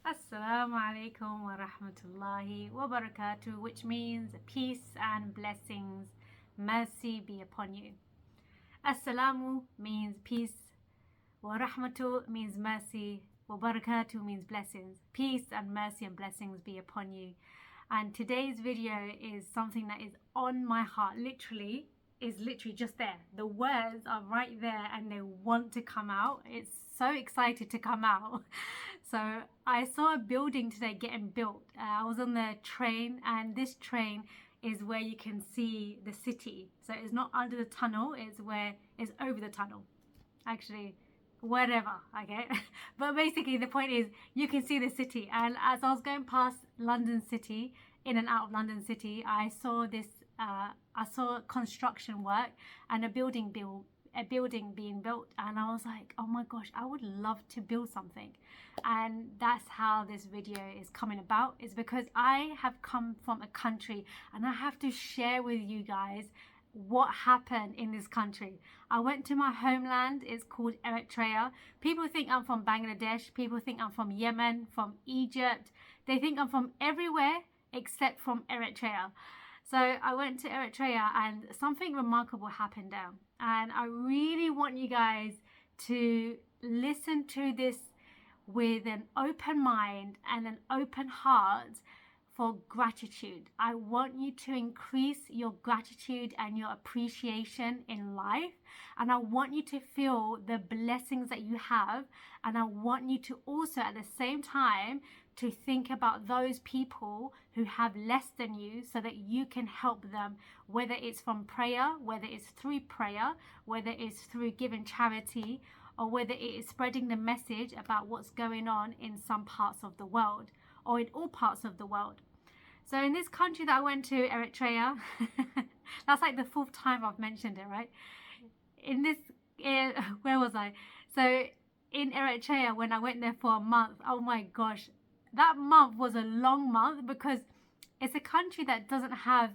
Assalamu alaikum wa rahmatullahi wa barakatuh, which means peace and blessings, mercy be upon you. Assalamu means peace, wa rahmatu means mercy, wa barakatuh means blessings. Peace and mercy and blessings be upon you. And today's video is something that is on my heart, literally just there. The words are right there and they want to come out. It's so excited to come out. So I saw a building today getting built. I was on the train, and this train is where you can see the city. So it's not under the tunnel, it's over the tunnel. Actually, whatever, okay? But basically the point is you can see the city. And as I was going past London City, in and out of London City, I saw construction work and a building being built, and I was like, oh my gosh, I would love to build something. And that's how this video is coming about, is because I have come from a country and I have to share with you guys what happened in this country. I went to my homeland. It's called Eritrea. People think I'm from Bangladesh. People think I'm from Yemen, from Egypt. They think I'm from everywhere except from Eritrea. So I went to Eritrea and something remarkable happened there. And I really want you guys to listen to this with an open mind and an open heart for gratitude. I want you to increase your gratitude and your appreciation in life. And I want you to feel the blessings that you have. And I want you to also at the same time to think about those people who have less than you, so that you can help them, whether it's from prayer, whether it's through prayer, whether it's through giving charity, or whether it is spreading the message about what's going on in some parts of the world, or in all parts of the world. So in this country that I went to, Eritrea, that's like the fourth time I've mentioned it, right? Where was I? So in Eritrea, when I went there for a month, oh my gosh, that month was a long month, because it's a country that doesn't have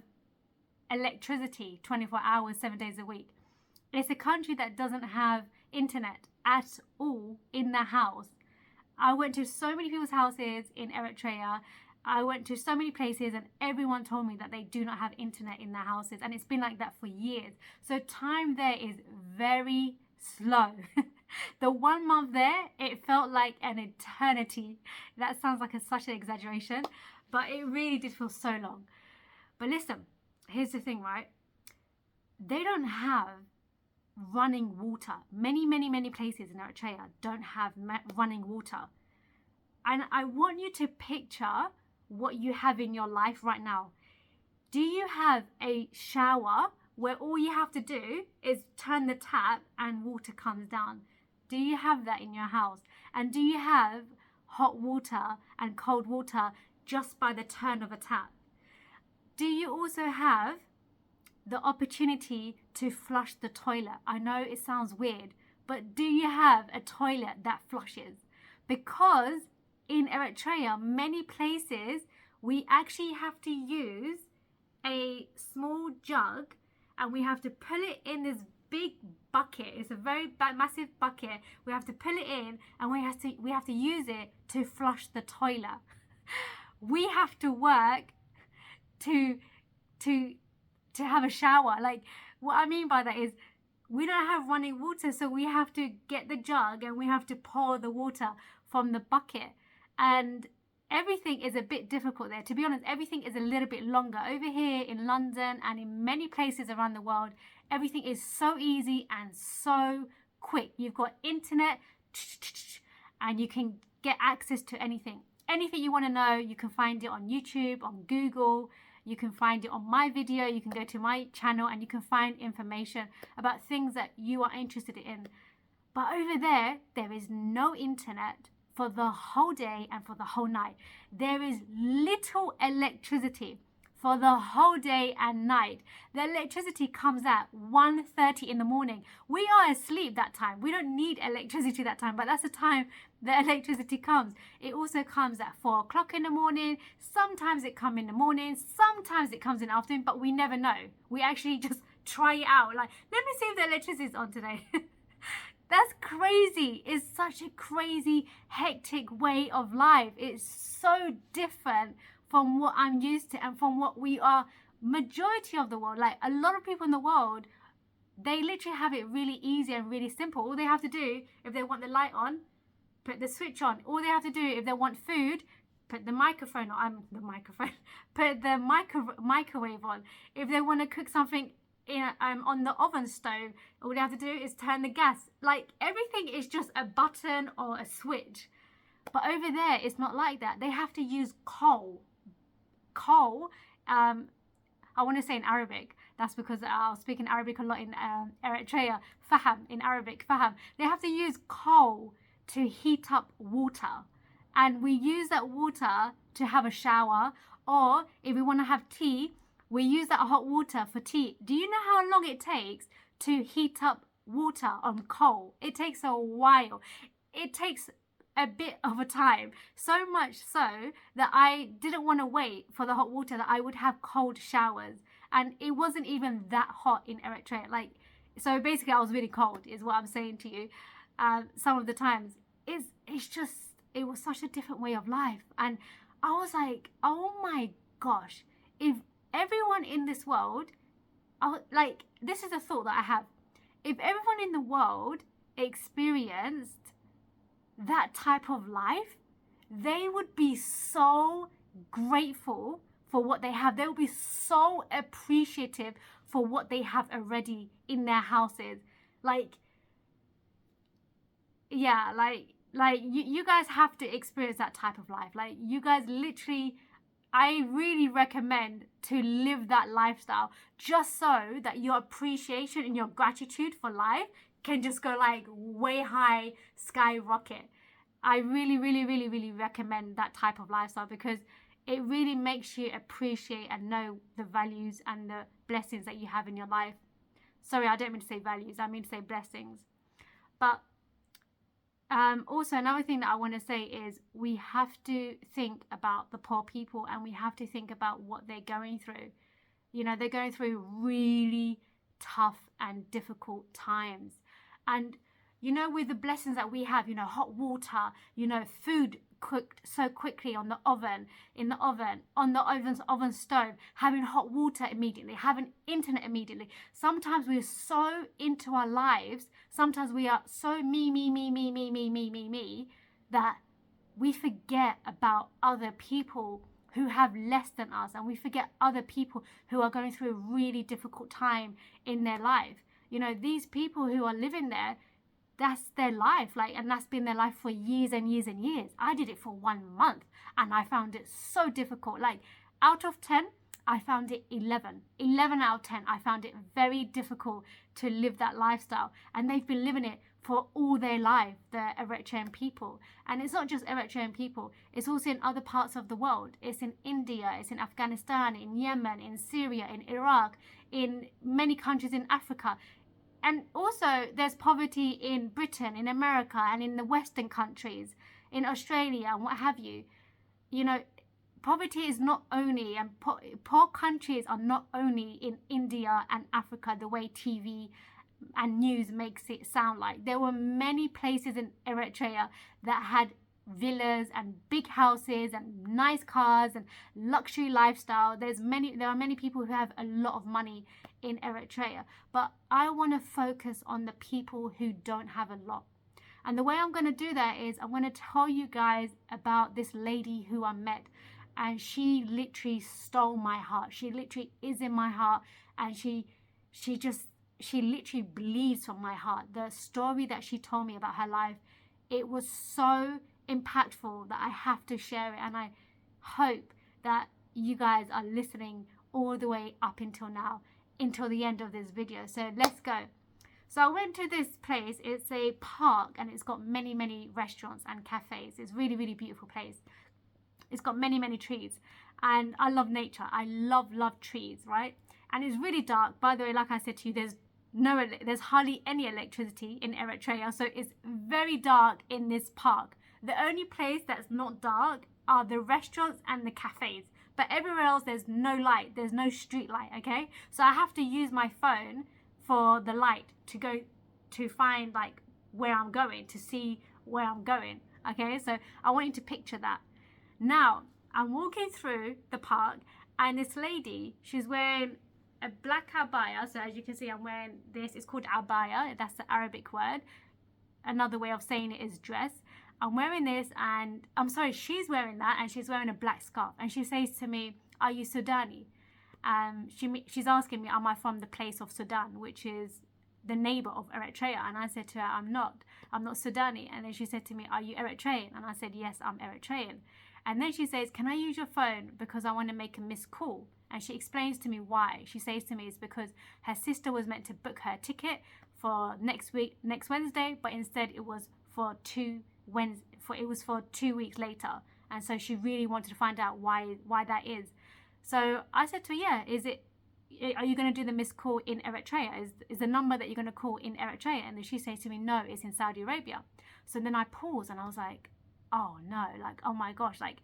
electricity 24 hours, 7 days a week. It's a country that doesn't have internet at all in their house. I went to so many people's houses in Eritrea. I went to so many places and everyone told me that they do not have internet in their houses, and it's been like that for years. So time there is very slow. The 1 month there, it felt like an eternity. That sounds like such an exaggeration, but it really did feel so long. But listen, here's the thing, right? They don't have running water. Many places in Eritrea don't have running water. And I want you to picture what you have in your life right now. Do you have a shower where all you have to do is turn the tap and water comes down? Do you have that in your house? And do you have hot water and cold water just by the turn of a tap? Do you also have the opportunity to flush the toilet? I know it sounds weird, but do you have a toilet that flushes? Because in Eritrea, many places, we actually have to use a small jug and we have to pull it in this big bucket. It's a very massive bucket. We have to pull it in and we have to use it to flush the toilet. We have to work to have a shower. Like, what I mean by that is we don't have running water, so we have to get the jug and we have to pour the water from the bucket. And everything is a bit difficult there. To be honest, everything is a little bit longer. Over here in London and in many places around the world, everything is so easy and so quick. You've got internet and you can get access to anything. Anything you want to know, you can find it on YouTube, on Google. You can find it on my video. You can go to my channel and you can find information about things that you are interested in. But over there, there is no internet for the whole day and for the whole night. There is little electricity for the whole day and night. The electricity comes at 1:30 in the morning. We are asleep that time. We don't need electricity that time, but that's the time the electricity comes. It also comes at 4 o'clock in the morning. Sometimes it comes in the morning, sometimes it comes in the afternoon, but we never know. We actually just try it out. Like, let me see if the electricity is on today. That's crazy. It's such a crazy, hectic way of life. It's so different from what I'm used to and from what we are majority of the world. Like a lot of people in the world, they literally have it really easy and really simple. All they have to do if they want the light on, put the switch on. All they have to do if they want food, put the microphone on. Put the microwave on. If they want to cook something on the oven stove, all they have to do is turn the gas. Like everything is just a button or a switch. But over there, it's not like that. They have to use coal. I want to say in Arabic. That's because I was speaking Arabic a lot in Eritrea. Faham, in Arabic, faham. They have to use coal to heat up water. And we use that water to have a shower. Or if we want to have tea, we use that hot water for tea. Do you know how long it takes to heat up water on coal? It takes a while. It takes a bit of a time. So much so that I didn't want to wait for the hot water, that I would have cold showers. And it wasn't even that hot in Eritrea. Like, so basically I was really cold is what I'm saying to you. Some of the times it's just, it was such a different way of life. And I was like, oh my gosh, if everyone in this world, like, this is a thought that I have. If everyone in the world experienced that type of life, they would be so grateful for what they have. They will be so appreciative for what they have already in their houses. Like, yeah, like you guys have to experience that type of life. Like, you guys literally, I really recommend to live that lifestyle, just so that your appreciation and your gratitude for life can just go like way high, skyrocket. I really, really, really, really recommend that type of lifestyle, because it really makes you appreciate and know the values and the blessings that you have in your life. Sorry, I don't mean to say values, I mean to say blessings. But also another thing that I want to say is we have to think about the poor people, and we have to think about what they're going through. You know, they're going through really tough and difficult times. And, you know, with the blessings that we have, you know, hot water, you know, food cooked so quickly on the oven, on the oven stove, having hot water immediately, having internet immediately. Sometimes we're so into our lives, sometimes we are so me, that we forget about other people who have less than us, and we forget other people who are going through a really difficult time in their life. You know, these people who are living there, that's their life, like, and that's been their life for years and years and years. I did it for 1 month and I found it so difficult. Like, out of 10, I found it 11 out of 10. I found it very difficult to live that lifestyle, and they've been living it for all their life, the Eritrean people. And it's not just Eritrean people, it's also in other parts of the world. It's in India, it's in Afghanistan, in Yemen, in Syria, in Iraq, in many countries in Africa. And also there's poverty in Britain, in America, and in the Western countries, in Australia and what have you. You know, poverty is not only, and poor countries are not only in India and Africa, the way TV and news makes it sound like. There were many places in Eritrea that had villas and big houses and nice cars and luxury lifestyle. There are many people who have a lot of money in Eritrea, but I want to focus on the people who don't have a lot. And the way I'm going to do that is I'm going to tell you guys about this lady who I met, and she literally stole my heart. She literally is in my heart, and she literally bleeds from my heart. The story that she told me about her life, it was so impactful that I have to share it, and I hope that you guys are listening all the way up until now, until the end of this video. So let's go. So I went to this place. It's a park, and it's got many restaurants and cafes. It's really, really beautiful place. It's got many trees, and I love nature. I love trees, right? And it's really dark. By the way, like I said to you, there's hardly any electricity in Eritrea, so it's very dark in this park. The only place that's not dark are the restaurants and the cafes, but everywhere else there's no light, there's no street light, okay? So I have to use my phone for the light to go to find like where I'm going, to see where I'm going. Okay, so I want you to picture that. Now, I'm walking through the park, and this lady, she's wearing a black abaya. So as you can see, I'm wearing this. It's called abaya. That's the Arabic word. Another way of saying it is dress. I'm wearing this, and I'm sorry, she's wearing that, and she's wearing a black scarf. And she says to me, "Are you Sudani?" She's asking me, "Am I from the place of Sudan, which is the neighbor of Eritrea?" And I said to her, I'm not Sudani. And then she said to me, "Are you Eritrean?" And I said, "Yes, I'm Eritrean." And then she says, "Can I use your phone because I want to make a missed call?" And she explains to me why. She says to me it's because her sister was meant to book her ticket for next Wednesday, but instead it was for 2 weeks later. And so she really wanted to find out why that is. So I said to her, "Yeah, are you going to do the missed call in Eritrea? Is the number that you're going to call in Eritrea?" And then she says to me, "No, it's in Saudi Arabia." So then I paused, and I was like, oh no, like, oh my gosh, like,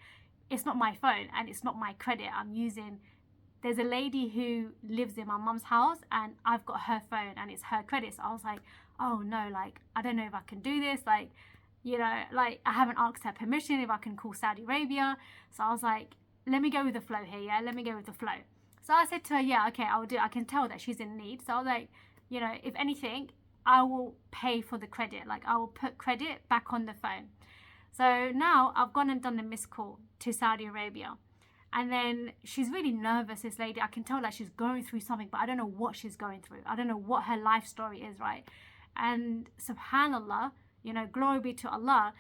it's not my phone and it's not my credit. There's a lady who lives in my mum's house, and I've got her phone and it's her credit. So I was like, oh no, like, I don't know if I can do this. Like, like, I haven't asked her permission if I can call Saudi Arabia. So I was like, let me go with the flow here. Yeah, let me go with the flow. So I said to her, "Yeah, okay, I'll do it." I can tell that she's in need. So I was like, if anything, I will pay for the credit. Like, I will put credit back on the phone. So now I've gone and done the missed call to Saudi Arabia. And then she's really nervous, this lady. I can tell that she's going through something, but I don't know what she's going through. I don't know what her life story is, right? And subhanallah, glory be to Allah,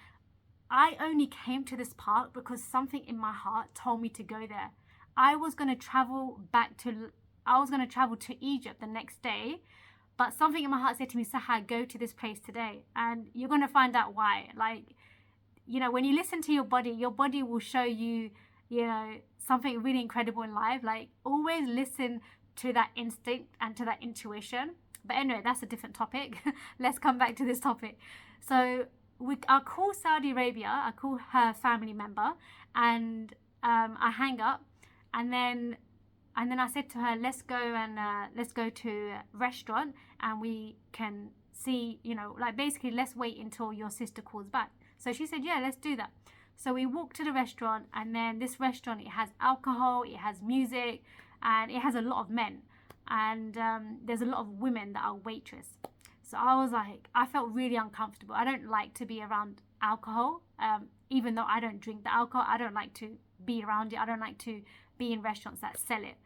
I only came to this park because something in my heart told me to go there. I was going to travel to Egypt the next day, but something in my heart said to me, "Sahar, go to this place today." And you're going to find out why. Like, when you listen to your body will show you, something really incredible in life. Like, always listen to that instinct and to that intuition. But anyway, that's a different topic. Let's come back to this topic. So I call Saudi Arabia, I call her family member, and I hang up, and then I said to her, let's go to a restaurant, and we can see, like, basically, let's wait until your sister calls back. So she said, "Yeah, let's do that." So we walked to the restaurant, and then this restaurant, it has alcohol, it has music, and it has a lot of men, and there's a lot of women that are waitress. So I felt really uncomfortable. I don't like to be around alcohol, even though I don't drink the alcohol. I don't like to be around it. I don't like to be in restaurants that sell it.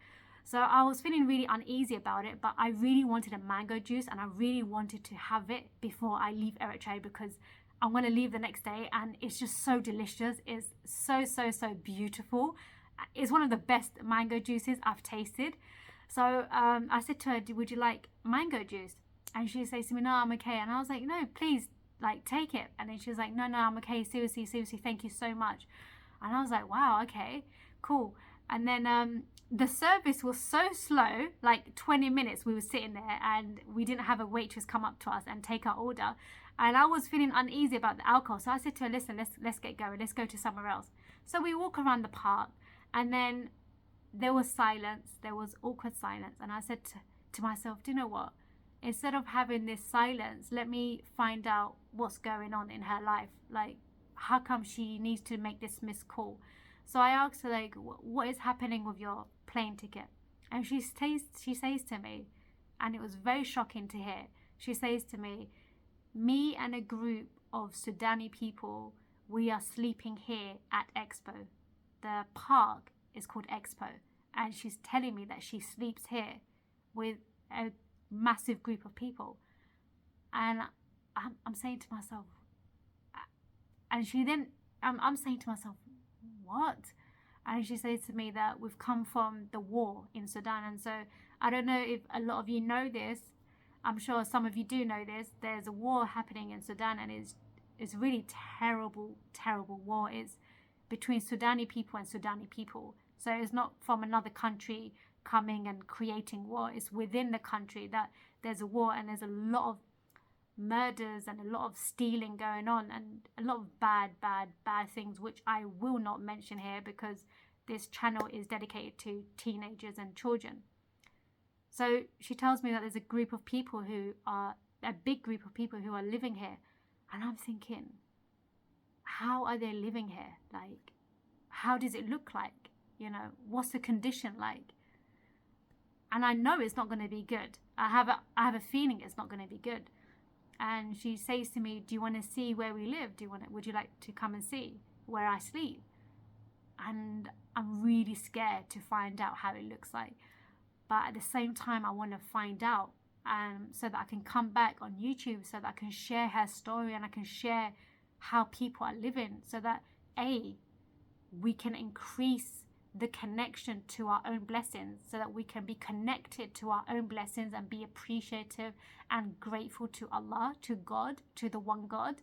So I was feeling really uneasy about it, but I really wanted a mango juice, and I really wanted to have it before I leave Eritrea, because I'm going to leave the next day, and it's just so delicious. It's so, so, so beautiful. It's one of the best mango juices I've tasted. So I said to her, "Would you like mango juice?" And she says to me, "No, I'm okay." And I was like, "No, please, like, take it." And then she was like, no, I'm okay. Seriously, thank you so much. And I was like, wow, okay, cool. And then the service was so slow, like 20 minutes we were sitting there, and we didn't have a waitress come up to us and take our order. And I was feeling uneasy about the alcohol. So I said to her, "Listen, let's get going. Let's go to somewhere else." So we walk around the park, and then there was silence. There was awkward silence. And I said to myself, "Do you know what? Instead of having this silence, let me find out what's going on in her life. Like, how come she needs to make this missed call?" So I asked her, like, "What is happening with your plane ticket?" And she says to me, and it was very shocking to hear, she says to me, "Me and a group of Sudani people, we are sleeping here at Expo." The park is called Expo. And she's telling me that she sleeps here with a massive group of people. And I'm saying to myself, and I'm saying to myself, what? And she says to me that we've come from the war in Sudan. And so I don't know if a lot of you know this. I'm sure some of you do know this. There's a war happening in Sudan, and it's really terrible, terrible war. It's between Sudani people and Sudani people. So it's not from another country coming and creating war. It's within the country that there's a war, and there's a lot of murders and a lot of stealing going on, and a lot of bad things, which I will not mention here because this channel is dedicated to teenagers and children. So she tells me that there's a big group of people who are living here. And I'm thinking, how are they living here? Like, how does it look like? You know, what's the condition like? And I know it's not going to be good. I have a feeling it's not going to be good. And she says to me, do you want to see where we live? Would you like to come and see where I sleep? And I'm really scared to find out how it looks like. But at the same time, I want to find out, so that I can come back on YouTube, so that I can share her story and I can share how people are living, so that we can increase the connection to our own blessings, so that we can be connected to our own blessings and be appreciative and grateful to Allah, to God, to the one God,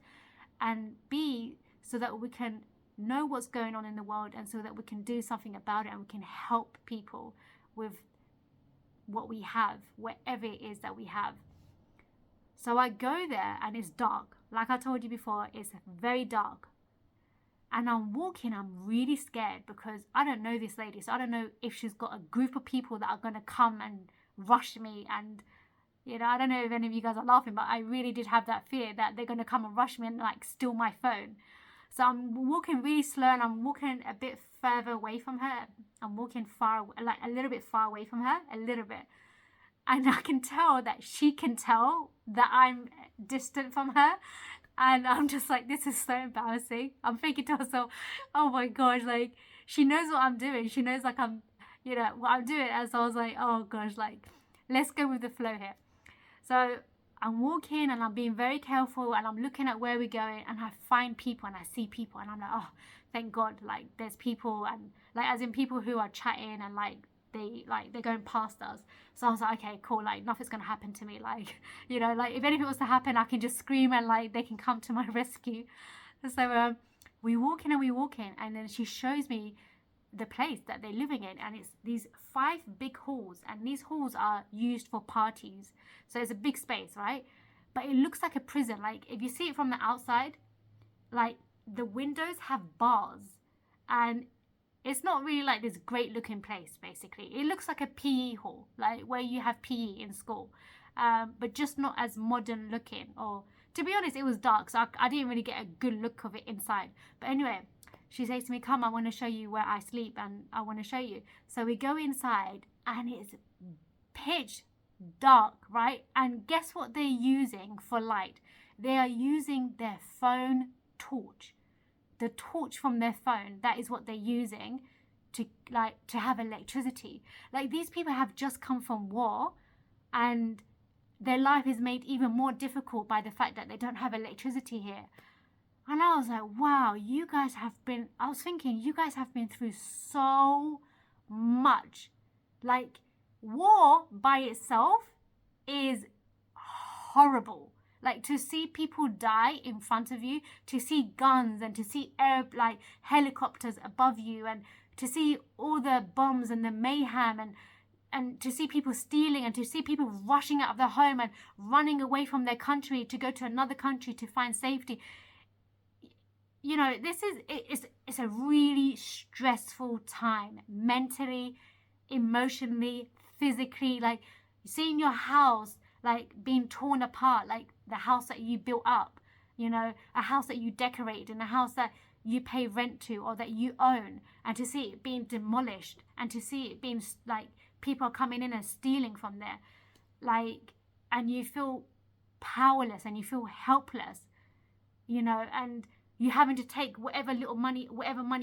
and B, so that we can know what's going on in the world, and so that we can do something about it and we can help people with what we have, whatever it is that we have. So I go there and it's dark. Like I told you before, it's very dark. And I'm walking, I'm really scared because I don't know this lady. So I don't know if she's got a group of people that are going to come and rush me. And, you know, I don't know if any of you guys are laughing, but I really did have that fear that they're going to come and rush me and like steal my phone. So I'm walking really slow and I'm walking a bit further away from her. I'm walking like a little bit far away from her, a little bit. And I can tell that she can tell that I'm distant from her. And I'm just like, this is so embarrassing. I'm thinking to myself, oh my gosh, like, she knows what I'm doing. She knows, like, I'm, you know, what I'm doing. And so I was like, oh gosh, like, let's go with the flow here. So I'm walking and I'm being very careful and I'm looking at where we're going and I find people and I see people and I'm like, oh, thank God, like, there's people and, like, as in people who are chatting and, like, they're going past us. So I was like, okay, cool, like nothing's gonna happen to me, like, you know, like if anything was to happen I can just scream and like they can come to my rescue. So we walk in and then she shows me the place that they're living in, and it's these 5 big halls, and these halls are used for parties, so it's a big space, right? But it looks like a prison. Like if you see it from the outside, like the windows have bars, and it's not really like this great looking place. Basically it looks like a PE hall, like where you have PE in school, but just not as modern looking. Or to be honest, it was dark, so I didn't really get a good look of it inside. But anyway, she says to me, come, I want to show you where I sleep and I want to show you. So we go inside and it's pitch dark, right? And guess what they're using for light? They are using their phone torch. The torch from their phone, that is what they're using to have electricity. Like these people have just come from war and their life is made even more difficult by the fact that they don't have electricity here. And I was like, wow, I was thinking you guys have been through so much. Like war by itself is horrible. Like to see people die in front of you, to see guns and to see helicopters above you, and to see all the bombs and the mayhem, and to see people stealing, and to see people rushing out of their home and running away from their country to go to another country to find safety. You know, it's a really stressful time, mentally, emotionally, physically. Like seeing your house like being torn apart, like the house that you built up, you know, a house that you decorated and a house that you pay rent to or that you own, and to see it being demolished and to see it being like people are coming in and stealing from there, like, and you feel powerless and you feel helpless, you know, and you having to take whatever money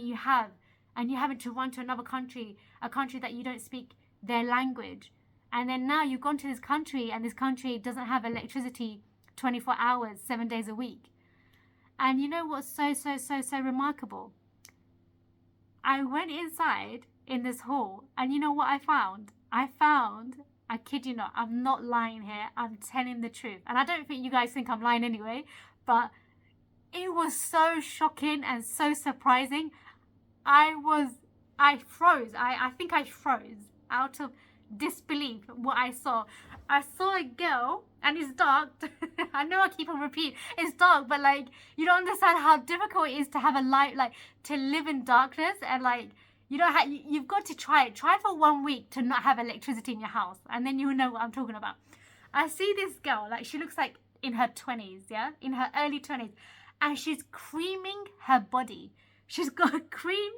you have, and you're having to run to another country, a country that you don't speak their language. And then now you've gone to this country and this country doesn't have electricity 24 hours, 7 days a week. And you know what's so remarkable? I went inside in this hall and you know what I found? I kid you not, I'm not lying here, I'm telling the truth. And I don't think you guys think I'm lying anyway, but it was so shocking and so surprising. I froze. I think I froze out of disbelief what I saw. I saw a girl, and it's dark. I know I keep on repeating, it's dark, but like you don't understand how difficult it is to have a light, like to live in darkness, and like you don't have, you've got to try for 1 week to not have electricity in your house, and then you'll know what I'm talking about. I see this girl, like she looks like in her 20s, yeah, in her early 20s, and she's creaming her body. She's got a cream.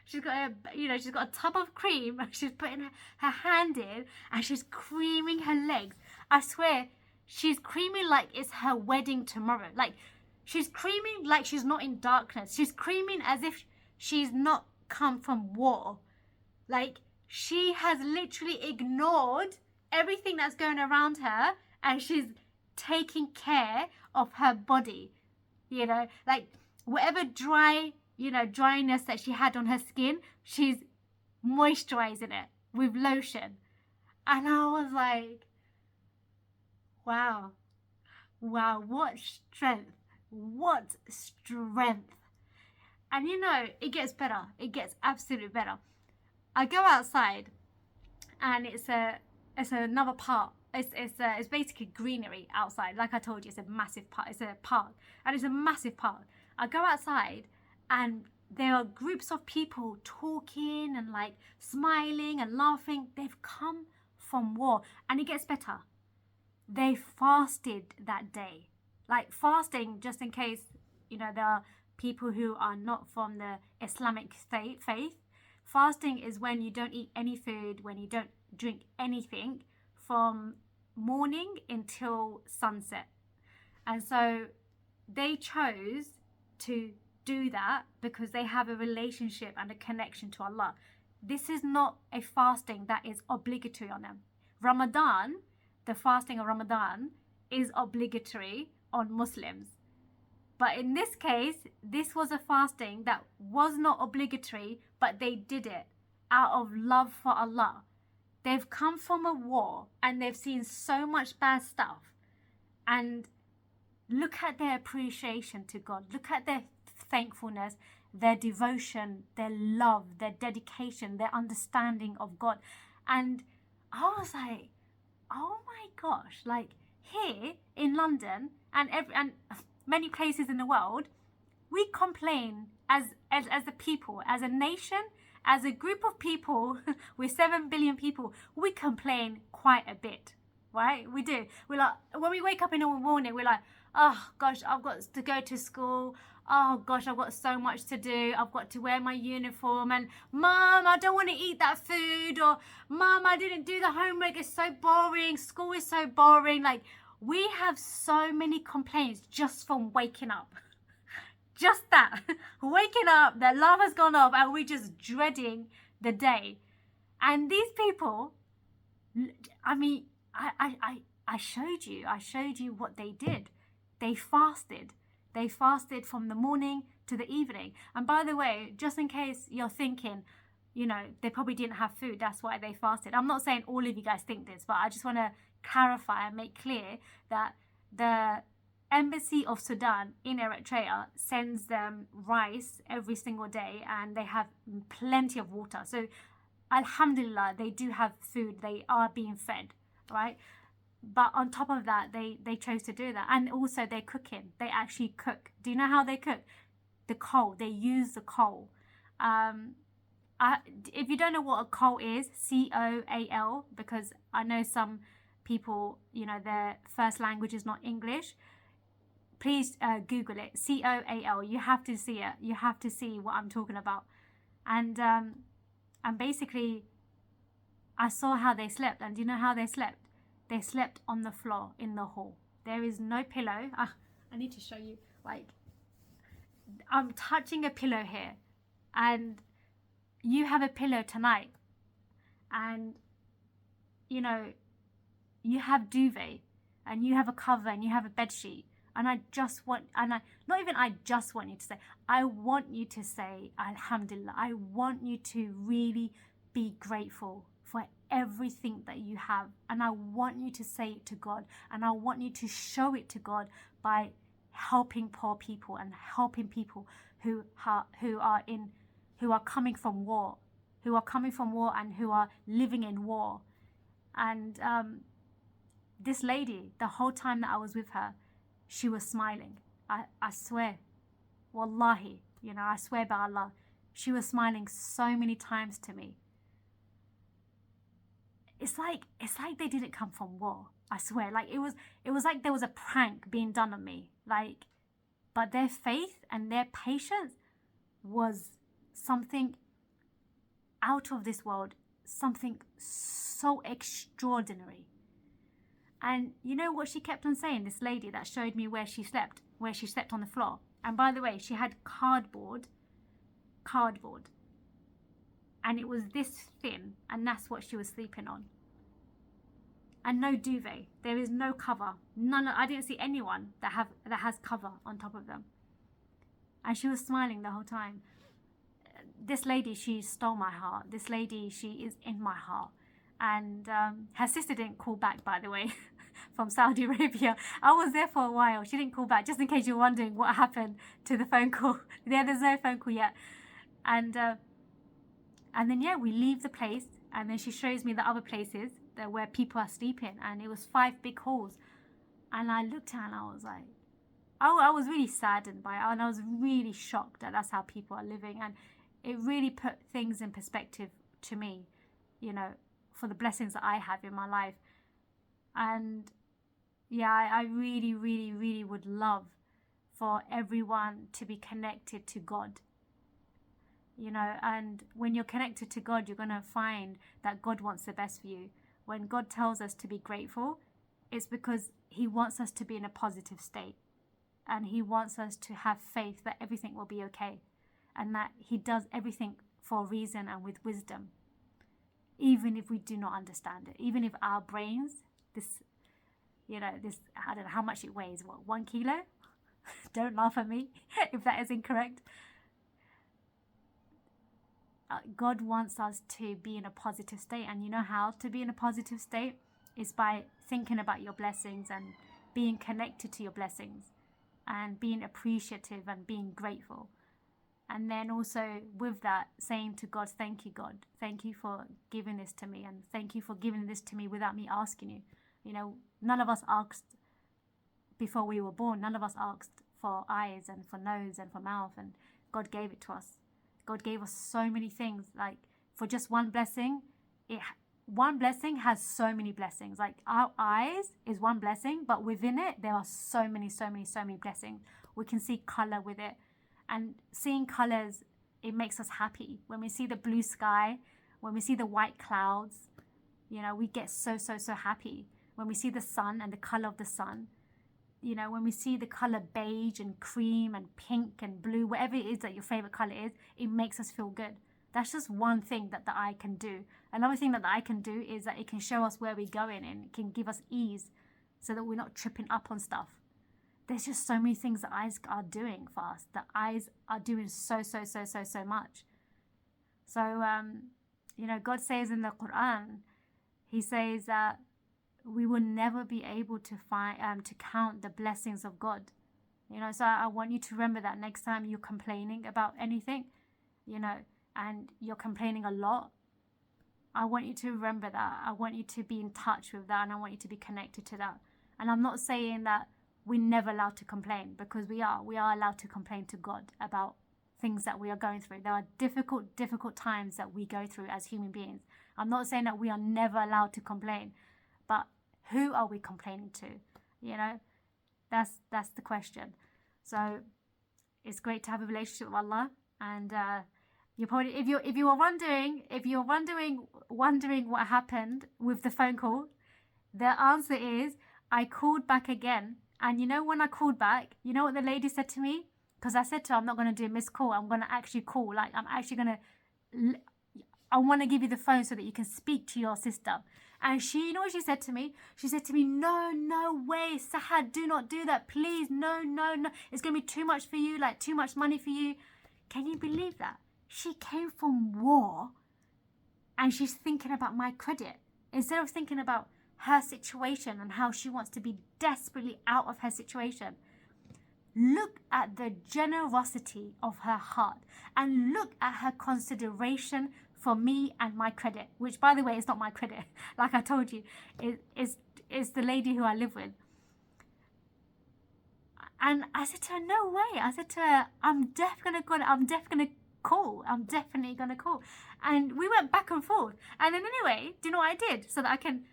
She's got she's got a tub of cream. She's putting her hand in, and she's creaming her legs. I swear, she's creaming like it's her wedding tomorrow. Like, she's creaming like she's not in darkness. She's creaming as if she's not come from war. Like, she has literally ignored everything that's going around her, and she's taking care of her body. You know, like, whatever dryness that she had on her skin, she's moisturizing it with lotion. And I was like, wow, what strength, what strength. And it gets better. It gets absolutely better. I go outside, and it's another park. It's basically greenery outside. Like I told you, it's a massive park. It's a park, and it's a massive park. I go outside, and there are groups of people talking and like smiling and laughing. They've come from war, and it gets better. They fasted that day. Like, fasting, just in case, there are people who are not from the Islamic faith. Fasting is when you don't eat any food, when you don't drink anything from morning until sunset. And so they chose to do that because they have a relationship and a connection to Allah. This is not a fasting that is obligatory on them. Ramadan, the fasting of Ramadan, is obligatory on Muslims. But in this case, this was a fasting that was not obligatory, but they did it out of love for Allah. They've come from a war, and they've seen so much bad stuff. And look at their appreciation to God. Look at their thankfulness, their devotion, their love, their dedication, their understanding of God. And I was like, oh my gosh, like, here in London and many places in the world, we complain as a people, as a nation, as a group of people, with 7 billion people, we complain quite a bit, right? We do. We're like, when we wake up in the morning, we're like, oh gosh, I've got to go to school. Oh gosh, I've got so much to do. I've got to wear my uniform, and Mom, I don't want to eat that food, or Mom, I didn't do the homework. It's so boring. School is so boring. Like, we have so many complaints just from waking up. Just that. Waking up, the alarm has gone off, and we're just dreading the day. And these people, I mean, I showed you what they did. They fasted. They fasted from the morning to the evening. And by the way, just in case you're thinking, they probably didn't have food, that's why they fasted. I'm not saying all of you guys think this, but I just want to clarify and make clear that the embassy of Sudan in Eritrea sends them rice every single day, and they have plenty of water. So alhamdulillah, they do have food. They are being fed, right? But on top of that, they chose to do that. And also they're cooking. They actually cook. Do you know how they cook? The coal. They use the coal. If you don't know what a coal is, COAL, because I know some people, their first language is not English. Please Google it. COAL. You have to see it. You have to see what I'm talking about. And basically, I saw how they slept. And do you know how they slept? They slept on the floor in the hall. There is no pillow. I need to show you. Like, I'm touching a pillow here, and you have a pillow tonight, and you have duvet, and you have a cover, and you have a bed sheet. And I just want you to say, I want you to say alhamdulillah. I want you to really be grateful for everything that you have, and I want you to say it to God, and I want you to show it to God by helping poor people and helping people who are coming from war, and who are living in war. And this lady, the whole time that I was with her, she was smiling. I swear, wallahi, I swear by Allah, she was smiling so many times to me. It's like they didn't come from war. I swear, like it was like there was a prank being done on me. Like, but their faith and their patience was something out of this world, something so extraordinary. And you know what she kept on saying, this lady that showed me where she slept on the floor. And by the way, she had cardboard, and it was this thin, and that's what she was sleeping on. And no duvet. There is no cover. I didn't see anyone that has cover on top of them. And she was smiling the whole time. This lady, she stole my heart. This lady, she is in my heart. And her sister didn't call back, by the way, from Saudi Arabia. I was there for a while. She didn't call back, just in case you're wondering what happened to the phone call. There's no phone call yet. And then, yeah, we leave the place. And then she shows me the other places where people are sleeping. And it was 5 big halls. And I looked at it and I was like, I was really saddened by it. And I was really shocked that that's how people are living. And it really put things in perspective to me, you know, for the blessings that I have in my life. And yeah, I really, really, really would love for everyone to be connected to God, you know. And when you're connected to God, you're going to find that God wants the best for you. When God tells us to be grateful, it's because he wants us to be in a positive state. And he wants us to have faith that everything will be okay. And that he does everything for a reason and with wisdom. Even if we do not understand it. Even if our brains, I don't know how much it weighs, 1 kilo? Don't laugh at me if that is incorrect. God wants us to be in a positive state. And you know how to be in a positive state? Is by thinking about your blessings and being connected to your blessings. And being appreciative and being grateful. And then also with that, saying to God, thank you, God. Thank you for giving this to me. And thank you for giving this to me without me asking you. You know, none of us asked before we were born. None of us asked for eyes and for nose and for mouth. And God gave it to us. God gave us so many things. Like for just one blessing, one blessing has so many blessings. Like our eyes is one blessing, but within it, there are so many blessings. We can see color with it. And seeing colors, it makes us happy. When we see the blue sky, when we see the white clouds, you know, we get so happy. When we see the sun and the color of the sun, you know, when we see the color beige and cream and pink and blue, whatever it is that your favorite color is, it makes us feel good. That's just one thing that the eye can do. Another thing that the eye can do is that it can show us where we're going and it can give us ease so that we're not tripping up on stuff. There's just so many things the eyes are doing for us. The eyes are doing so much. So, you know, God says in the Quran, he says that we will never be able to count the blessings of God. You know, so I want you to remember that next time you're complaining about anything, you know, and you're complaining a lot, I want you to remember that. I want you to be in touch with that, and I want you to be connected to that. And I'm not saying that we're never allowed to complain, because we are allowed to complain to God about things that we are going through. There are difficult times that we go through as human beings. I'm not saying that we are never allowed to complain, but who are we complaining to? You know, that's the question. So it's great to have a relationship with Allah. And you probably, if you're wondering what happened with the phone call, the answer is I called back again. And you know, when I called back, you know what the lady said to me? Because I said to her, I'm not going to do a missed call. I'm going to actually call. Like, I want to give you the phone so that you can speak to your sister. And she, you know what she said to me? She said to me, no way, Sahad, do not do that. Please, no. It's going to be too much for you, like too much money for you. Can you believe that? She came from war and she's thinking about my credit. Instead of thinking about her situation and how she wants to be desperately out of her situation. Look at the generosity of her heart and look at her consideration for me and my credit, which, by the way, is not my credit. Like I told you, it's the lady who I live with. And I said to her, no way. I said to her, I'm definitely gonna call. And we went back and forth. And then anyway, do you know what I did? So that I can,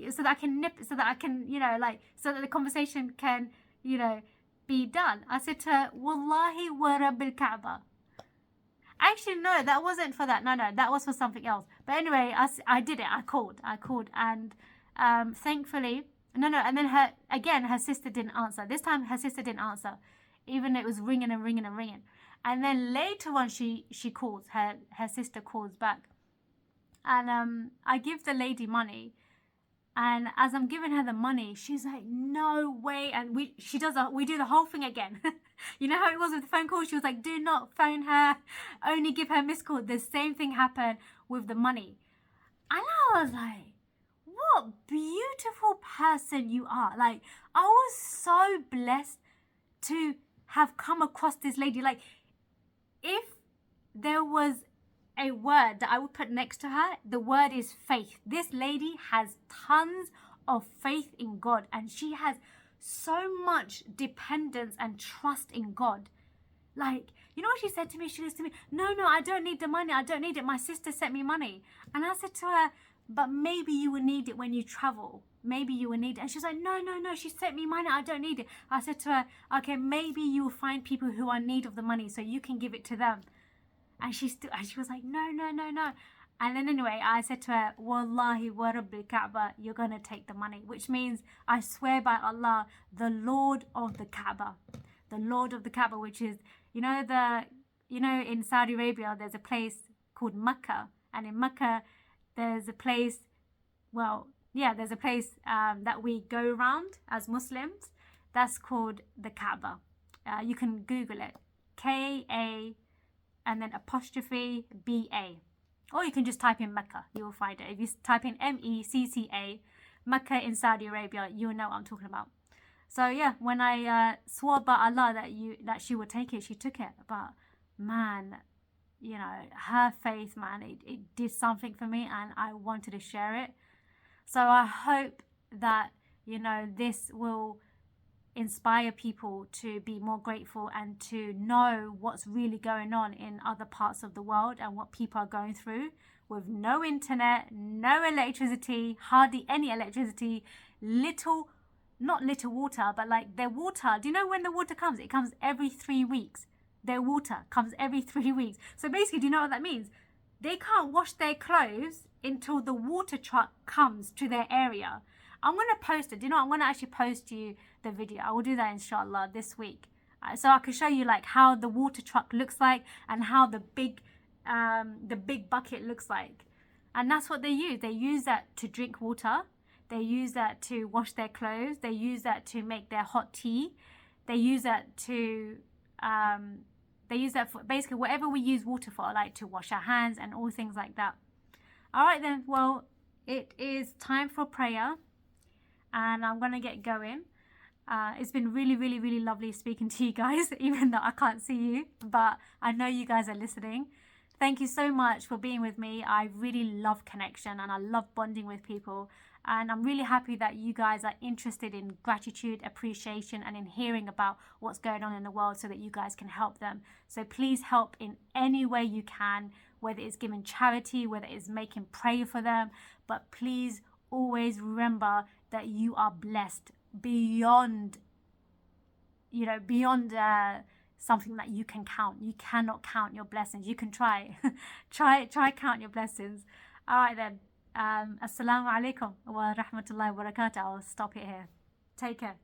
so that I can nip, so that I can, you know, like, so that the conversation can, you know, be done. I said to her, Wallahi wa Rabbil Kaaba. Actually, no, that wasn't for that. No, that was for something else. But anyway, I did it. I called, and thankfully, no, and then her sister didn't answer. This time, her sister didn't answer, even though it was ringing and ringing and ringing. And then later on, she calls, her sister calls back, and I give the lady money. And as I'm giving her the money, she's like, no way. And we do the whole thing again. You know how it was with the phone call? She was like, do not phone her. Only give her missed call. The same thing happened with the money. And I was like, what beautiful person you are. Like, I was so blessed to have come across this lady. Like, if there was a word that I would put next to her, the word is faith. This lady has tons of faith in God, and she has so much dependence and trust in God. Like, you know what she said to me? She said to me, no, I don't need the money. I don't need it. My sister sent me money. And I said to her, but maybe you will need it when you travel. Maybe you will need it. And she was like, no, she sent me money. I don't need it. I said to her, okay, maybe you will find people who are in need of the money so you can give it to them. And she was like, no. And then anyway, I said to her, Wallahi wa Rabbil Kaaba, you're going to take the money. Which means, I swear by Allah, the Lord of the Kaaba. The Lord of the Kaaba, which is, you know, in Saudi Arabia, there's a place called Mecca. And in Mecca, there's a place, that we go around as Muslims. That's called the Kaaba. You can Google it. K-A and then apostrophe B-A. Or you can just type in Mecca. You will find it. If you type in M-E-C-C-A, Mecca in Saudi Arabia, you'll know what I'm talking about. So yeah, when I swore by Allah that she would take it, she took it. But man, you know, her faith, man, it did something for me, and I wanted to share it. So I hope that, you know, this will inspire people to be more grateful and to know what's really going on in other parts of the world and what people are going through with no internet, no electricity, hardly any electricity, not little water, but like their water. Do you know when the water comes? It comes every 3 weeks. Their water comes every 3 weeks. So basically, do you know what that means? They can't wash their clothes until the water truck comes to their area. I'm going to post it. Do you know, I'm going to actually post you the video. I will do that inshallah this week. So I can show you like how the water truck looks like and how the big bucket looks like. And that's what they use. They use that to drink water. They use that to wash their clothes. They use that to make their hot tea. They use that to, for basically whatever we use water for, like to wash our hands and all things like that. All right then, well, it is time for prayer. And I'm going to get going. It's been really, really, really lovely speaking to you guys, even though I can't see you. But I know you guys are listening. Thank you so much for being with me. I really love connection and I love bonding with people. And I'm really happy that you guys are interested in gratitude, appreciation, and in hearing about what's going on in the world so that you guys can help them. So please help in any way you can, whether it's giving charity, whether it's making prayer for them. But please always remember that you are blessed beyond something that you can count. You cannot count your blessings. You can try. try count your blessings. All right then. Assalamu alaikum wa rahmatullahi wa barakatuh. I'll stop it here. Take care.